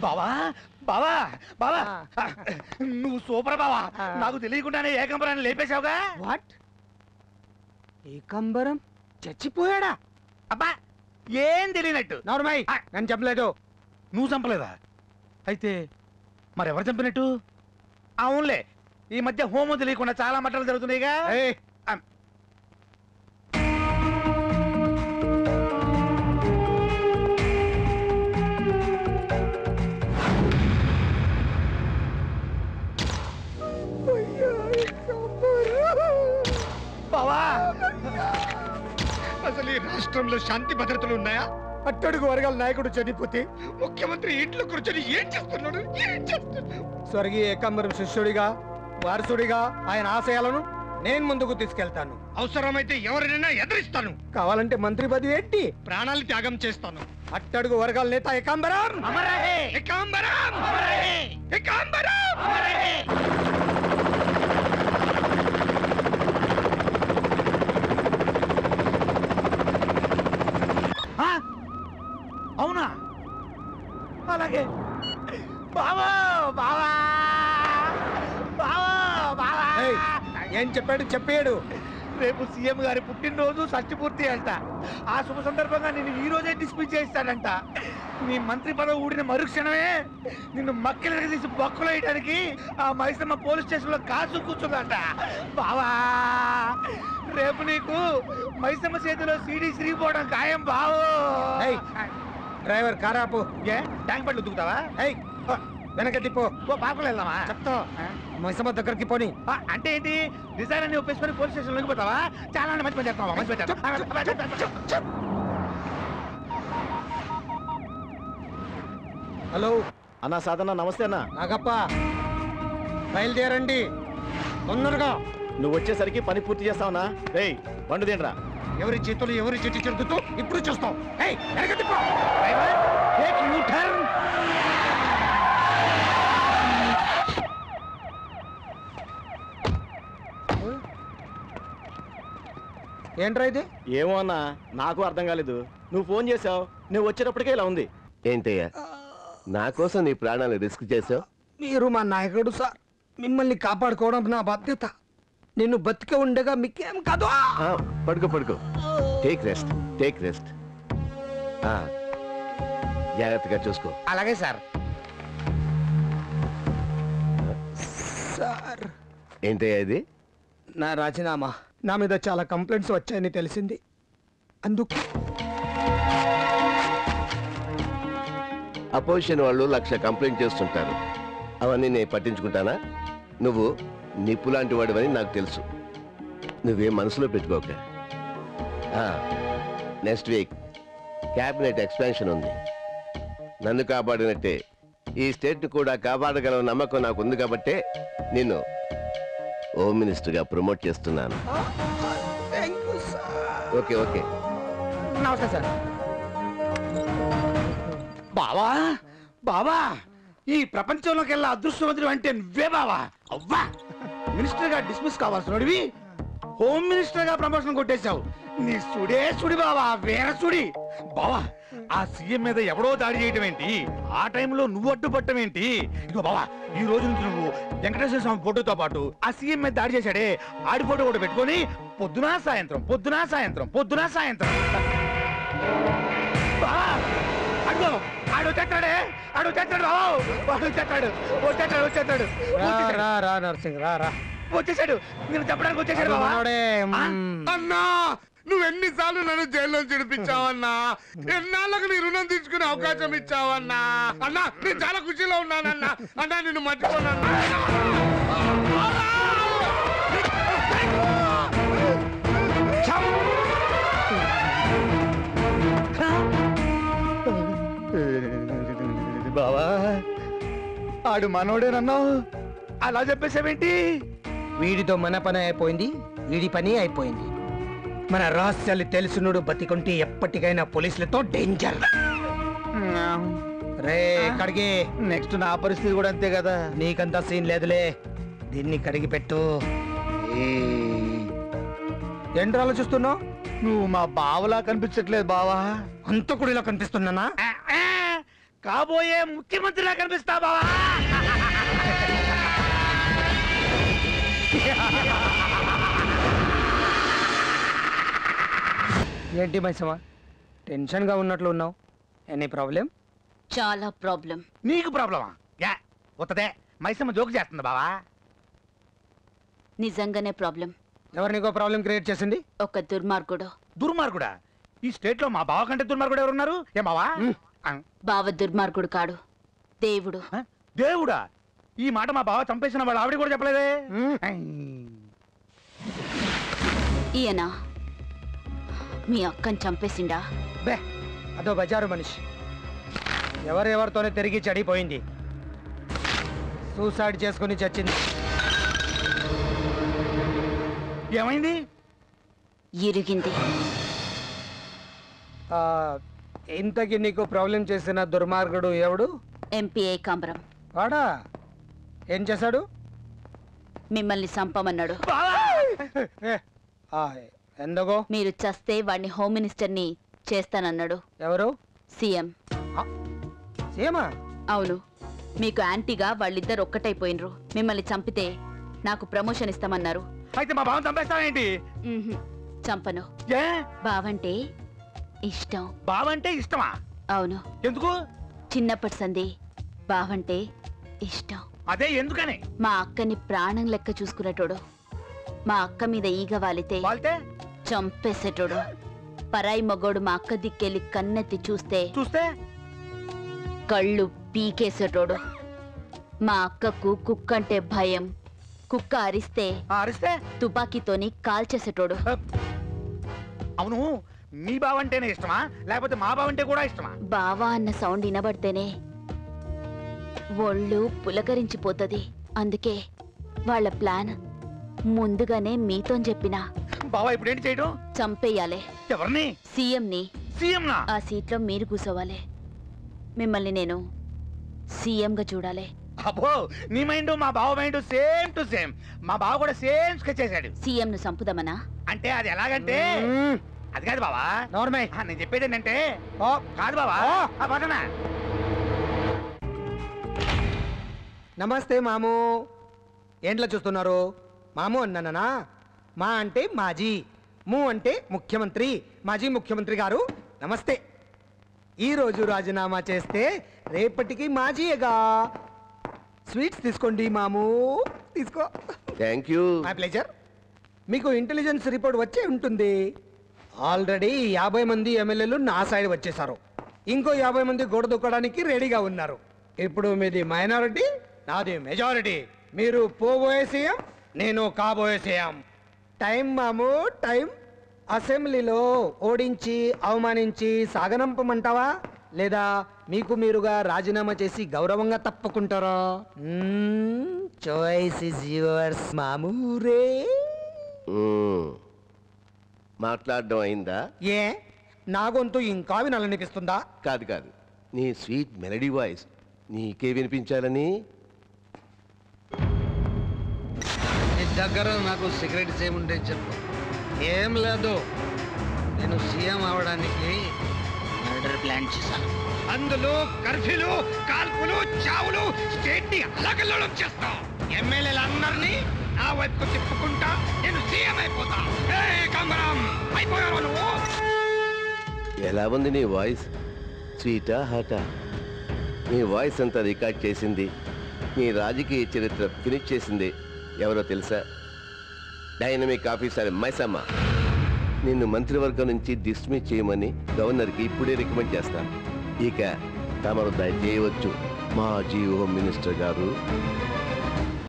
బావా బావా బావా నువ్వు సూపర్ బావా. నాకు తెలియకుండానే ఏకంబరాన్ని లేపేశావుగా. వాట్? ఏకంబరం చచ్చిపోయాడా? అబ్బా ఏం తెలియనట్టు. నోర్మై, నేను చెప్పలేదు. నువ్వు చంపలేదా? అయితే మరెవరు చంపినట్టు? అవునులే, ఈ మధ్య హోమం తెలియకుండా చాలా మట్టలు జరుగుతున్నాయిగా. బావా అసలు ఈ రాష్ట్రంలో శాంతి భద్రతలు ఉన్నాయా? అట్టడుగు వర్గాల నాయకుడు చనిపోతే ముఖ్యమంత్రి ఇంట్లో కూర్చొని ఏం చేస్తున్నాడు? స్వర్గీయ ఏకంబరం శిష్యుడిగా వారసుడిగా ఆయన ఆశయాలను నేను ముందుకు తీసుకెళ్తాను. అవసరమైతే ఎవరినైనా ఎదిరిస్తాను. కావాలంటే మంత్రి పదవి ఏంటి ప్రాణాలు త్యాగం చేస్తాను. అట్టడుగు వర్గాల నేత ఏకాంబరం. ఏకాంబరం! ఏకాంబరం! అవునా? అలాగే బావా బావా బావా బావా. ఏం చెప్పాడు? చెప్పాడు రేపు సీఎం గారి పుట్టినరోజు షష్ఠి పూర్తి అంట. ఆ శుభ సందర్భంగా నిన్ను ఈ రోజే డిస్మిస్ చేయిస్తాడంట. నీ మంత్రి పదవి ఊడిన మరుక్షణమే నిన్ను మక్కిలకి తీసి బొక్కలు వేయడానికి ఆ మైసమ్మ పోలీస్ స్టేషన్ లో కాచు కూర్చుందంట. బావా రేపు నీకు మైసమ్మ చేతిలో సీడీ సిరిగిపోవడం ఖాయం బావు. డ్రైవర్ కారాపు. ఏ ట్యాంక్ పట్లు దుక్కుతావా? వెనక తిప్పు. పాపలు వెళ్దామా? చెప్తా. మైసమ్మ దగ్గరికి పోని. అంటే ఏంటి? డిజైన్ అన్ని ఒప్పేసుకొని పోలీస్ స్టేషన్ లొంగిపోతావా? చాలా మంచి పని చేస్తావా? మంచి పని చేస్తావా? హలో అన్నా సాధన, నమస్తే అన్నా. నాగప్ప బయలుదేరండి తొందరగా. నువ్వు వచ్చేసరికి పని పూర్తి చేస్తావునా? రేయ్ బండు తినరా. ఎవరి చేతులు ఎవరి చెట్టు చెరుకుతూ ఇప్పుడు చూస్తాం. ఏంట్రా ఇది? ఏమో అన్నా, నాకు అర్థం కాలేదు. నువ్వు ఫోన్ చేసావు, నువ్వు వచ్చేటప్పటికే ఇలా ఉంది. ఏంటయ్యా నా కోసం నీ ప్రాణాలు రిస్క్ చేసావు? మీరు మా నాయకుడు సార్, మిమ్మల్ని కాపాడుకోవడం నా బాధ్యత. నేను బతికే ఉండగా మీకేం కాదు. పడుకో పడుకో, టేక్ రెస్ట్, టేక్ రెస్ట్. జాగ్రత్తగా చూసుకో. అలాగే సార్. సార్ ఏంటయ్యా ఇది? నా రాజీనామా. నా మీద చాలా కంప్లైంట్స్ వచ్చాయని తెలిసింది, అందుకు. అపోజిషన్ వాళ్ళు 1,00,000 కంప్లైంట్ చేస్తుంటారు. అవన్నీ నేను పట్టించుకుంటానా? నువ్వు నిప్పు లాంటి వాడివని నాకు తెలుసు. నువ్వేం మనసులో పెట్టుకోక. నెక్స్ట్ వీక్ క్యాబినెట్ ఎక్స్పాన్షన్ ఉంది. నన్ను కాపాడినట్టే ఈ స్టేట్ని కూడా కాపాడగల నమ్మకం నాకు ఉంది కాబట్టే నిన్ను హోమ్ మినిస్టర్గా ప్రమోట్ చేస్తున్నాను. Okay okay. నమస్తే సార్. బావా బావా, ఈ ప్రపంచంలోకి వెళ్ళా అదృష్టవంతుడు అంటే నువ్వే బావా. అవ్వా, మినిస్టర్ గా డిస్మిస్ కావాల్సినోడివి హోమ్ మినిస్టర్ గా ప్రమోషన్ కొట్టేశావు. నీ సుడే సుడి బావా, వేర సుడి బావా. ఆ సీఎం మీద ఎవడో దాడి చేయటం ఏంటి? ఆ టైంలో నువ్వు అడ్డుపట్టం ఏంటి? ఇదిగో బావా, ఈ రోజు నుంచి నువ్వు వెంకటేశ్వర స్వామి ఫోటోతో పాటు ఆ సీఎం మీద దాడి చేశాడే ఆడి ఫోటో కూడా పెట్టుకొని పొద్దునా సాయంత్రం పొద్దునా సాయంత్రం పొద్దునా సాయంత్రం బావా. అడుగు ఆడు వచ్చేస్తాడే, ఆడు వచ్చేస్తాడు బాబు, వాడు వచ్చేస్తాడు, వచ్చేస్తాడు వచ్చేస్తాడు నర్సింగ్ రా రా. వచ్చేసాడు, నేను చెప్పడానికి వచ్చేసాడు బావా. అన్నా, నువ్వు ఎన్నిసార్లు నన్ను జైల్లో చిడిపించావన్నా? ఎన్నాళ్ళకు నీ రుణం తీసుకునే అవకాశం ఇచ్చావన్నా? అన్నా, నేను చాలా ఖుషిలో ఉన్నానన్నా. అన్నా, నిన్ను మర్చిపోనన్నా. బావా, ఆడు మనోడేనన్నావు, అలా చెప్పేసావేంటి? వీడితో మన పని అయిపోయింది, వీడి పని అయిపోయింది. మన రహస్యాలు తెలుసునుడు బతికుంటే ఎప్పటికైనా పోలీసులతో డేంజర్. రే కడిగి. నెక్స్ట్ నా పరిస్థితి కూడా అంతే కదా. నీకంతా సీన్ లేదులే, దీన్ని కడిగి పెట్టు. ఏంటి ఆలోచిస్తున్నావు? నువ్వు మా బావలా కనిపించట్లేదు బావా. అంతకుడిలా కనిపిస్తున్నానా? కాబోయే ముఖ్యమంత్రిలా కనిపిస్తా బావా. ఏంటి మైసమ్మ టెన్షన్గా ఉన్నట్లు ఉన్నావు? Any problem? చాలా ప్రాబ్లం. నీకు ప్రాబ్లమా? యా వత్తదే మైసమ్మ జోక్ చేస్తుంది బావా. నిజంగానే ప్రాబ్లం. ఎవరు నీకో ప్రాబ్లం క్రియేట్ చేసింది? ఒక దుర్మార్గుడు. దుర్మార్గుడా? ఈ స్టేట్ లో మా బావ కంటే దుర్మార్గుడు ఎవరున్నారు? ఏ బావా? బావ దుర్మార్గుడు కాడు, దేవుడు. దేవుడా? ఈ మాట మా బావ చంపేసిన వాడు ఆవిడ కూడా చెప్పలేదే. ఈయన మీ అక్కని చంపేసిండా? బే అదో బజారు మనిషి, ఎవరెవరితోనే తిరిగి చెడిపోయింది, సూసైడ్ చేసుకుని చచ్చింది. ఏమైంది? ఇరిగింది. ఇంతకి నీకు ప్రాబ్లం చేసిన దుర్మార్గుడు ఎవడు? ఎంపీ ఏకాంబరం. వాడా? ఏం చేశాడు? మిమ్మల్ని చంపమన్నాడు. ఎందుకో? మీరు చస్తే వాడిని హోమ్ మినిస్టర్ని చేస్తానన్నాడు. ఎవరు? సీఎం. సీఎమా? అవును, మీకు యాంటీగా వాళ్ళిద్దరు ఒక్కటైపోయినరు. మిమ్మల్ని చంపితే నాకు ప్రమోషన్ ఇస్తామన్నారు. అయితే మా బావ చంపేస్తావేంటి? చంపను. ఏ? బావంటే ఇష్టం. బావంటే ఇష్టమా? అవును. ఎందుకు? చిన్నప్పటి సంది బావంటే ఇష్టం. అదే ఎందుకని? మా అక్కని ప్రాణం లెక్క చూసుకునేటోడు. మా అక్క మీద ఈగ వాలితే చంపేసేటోడు. పరాయి మగోడు మా అక్క దిక్కెళ్ళి కన్నెత్తి చూస్తే కళ్ళు పీకేసేటోడు. మా అక్కకు కుక్క అంటే భయం. కుక్క అరిస్తే తుపాకీతోని కాల్చేసేటోడు. అవును, మీ బావంటేనే ఇష్టమా లేకపోతే మా బావంటే కూడా ఇష్టమా? బావా అన్న సౌండ్ వినబడితేనే ఒళ్ళు పులకరించిపోతది. అందుకే వాళ్ళ ప్లాన్ ముందుగానే మీతో చెప్పినా. బావా ఇప్పుడు ఏంటి చేయడం? చంపేయాలే. ఎవరిని? సీఎంని. సీఎంనా? ఆ సీట్లో మీరు కూసోవాలి. మిమ్మల్ని నేను సీఎంగా చూడాలి. అబ్బో, నీ మైండ్ మా బావ మైండ్ సేమ్ టు సేమ్. మా బావ కూడా సేమ్ స్కెచ్ చేశాడు. సీఎం ను చంపుదామనా? అంటే అది ఎలాగంటే అది కాదు బావా. నేను చెప్పేది ఏంటంటే కాదు బావా. పదనా. నమస్తే మాము. ఏంట్లా చూస్తున్నారు? మాము అన్నానా? మా అంటే మాజీ, ము అంటే ముఖ్యమంత్రి. మాజీ ముఖ్యమంత్రి గారు నమస్తే. ఈరోజు రాజీనామా చేస్తే రేపటికి మాజీయేగా. స్వీట్స్ తీసుకోండి మాము, తీసుకో. Thank you. My pleasure. మీకు ఇంటెలిజెన్స్ రిపోర్ట్ వచ్చే ఉంటుంది. ఆల్రెడీ 50 మంది ఎమ్మెల్యేలు నా సైడ్ వచ్చేసారు. ఇంకో 50 మంది గోడ దూకడానికి రెడీగా ఉన్నారు. ఇప్పుడు మీది మైనారిటీ, నాది మెజారిటీ. మీరు పోబోయే సీఎం, నేను కాబోయే సీఎం. టైం మాము, టైం. అసెంబ్లీలో ఓడించి అవమానించి సాగనంపమంటావా లేదా మీకు మీరుగా రాజీనామా చేసి గౌరవంగా తప్పుకుంటారా? చాయిస్ ఇస్ యువర్స్ మామూరే. మాట్లాడడం అయిందా? ఏ నా గొంతు ఇంకా వినాలనిపిస్తుందా? కాదు కాదు, నీ స్వీట్ మెలడీ వాయిస్ నీకే వినిపించాలని. నీ దగ్గర నాకు సీక్రెట్స్ ఏముంటే చెప్పు. ఏం లేదు, నేను సీఎం అవడానికి మర్డర్ ప్లాన్ చేశాను. అందులో కర్ఫ్యూలు, కాల్పులు, చావులు, స్టేట్ ని అలకల్లోలం చేస్తా. ఎమ్మెల్యేలందరినీ నా వైపుకు తిప్పుకుంటా నేను సీఎం అయిపోతా. అయిపోయావు నువ్వు. ఎలా ఉంది నీ వాయిస్? స్వీటా హాటా? నీ వాయిస్ అంతా రికార్డ్ చేసింది, నీ రాజకీయ చరిత్ర ఫినిష్ చేసింది ఎవరో తెలుసా? Dynamic officer Maisamma. నిన్ను మంత్రివర్గం నుంచి డిస్మిస్ చేయమని గవర్నర్కి ఇప్పుడే రికమెండ్ చేస్తాను. ఇక తమరు దయచేయవచ్చు మాజీ హోమ్ మినిస్టర్ గారు.